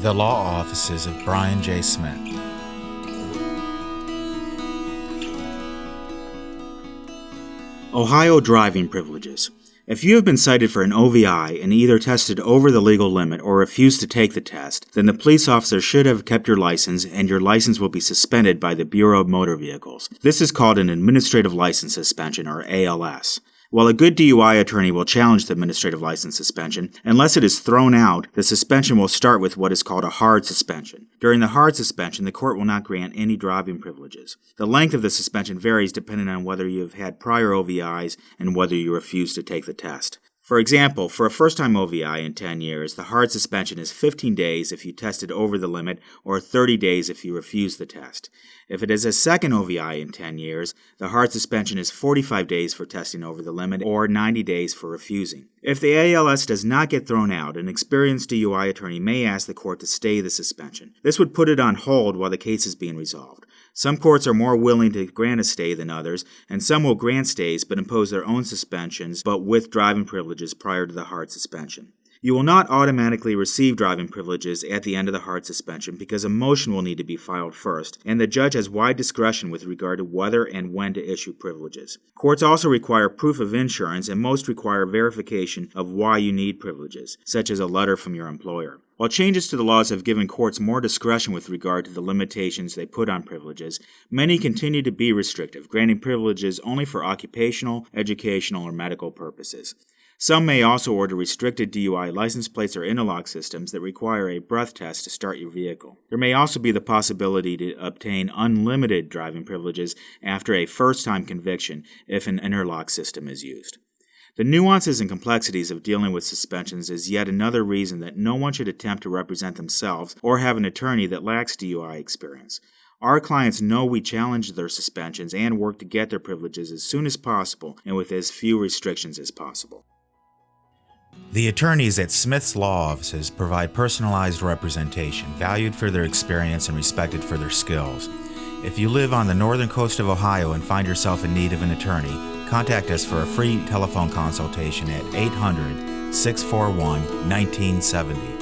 The Law Offices of Brian J. Smith. Ohio driving privileges. If you have been cited for an OVI and either tested over the legal limit or refused to take the test, then the police officer should have kept your license and your license will be suspended by the Bureau of Motor Vehicles. This is called an administrative license suspension, or ALS. While a good DUI attorney will challenge the administrative license suspension, unless it is thrown out, the suspension will start with what is called a hard suspension. During the hard suspension, the court will not grant any driving privileges. The length of the suspension varies depending on whether you have had prior OVIs and whether you refuse to take the test. For example, for a first-time OVI in 10 years, the hard suspension is 15 days if you tested over the limit or 30 days if you refuse the test. If it is a second OVI in 10 years, the hard suspension is 45 days for testing over the limit or 90 days for refusing. If the ALS does not get thrown out, an experienced DUI attorney may ask the court to stay the suspension. This would put it on hold while the case is being resolved. Some courts are more willing to grant a stay than others, and some will grant stays but impose their own suspensions, but with driving privileges prior to the hard suspension. You will not automatically receive driving privileges at the end of the hard suspension because a motion will need to be filed first, and the judge has wide discretion with regard to whether and when to issue privileges. Courts also require proof of insurance, and most require verification of why you need privileges, such as a letter from your employer. While changes to the laws have given courts more discretion with regard to the limitations they put on privileges, many continue to be restrictive, granting privileges only for occupational, educational, or medical purposes. Some may also order restricted DUI license plates or interlock systems that require a breath test to start your vehicle. There may also be the possibility to obtain unlimited driving privileges after a first-time conviction if an interlock system is used. The nuances and complexities of dealing with suspensions is yet another reason that no one should attempt to represent themselves or have an attorney that lacks DUI experience. Our clients know we challenge their suspensions and work to get their privileges as soon as possible and with as few restrictions as possible. The attorneys at Smith's Law Offices provide personalized representation, valued for their experience and respected for their skills. If you live on the northern coast of Ohio and find yourself in need of an attorney, contact us for a free telephone consultation at 800-641-1970.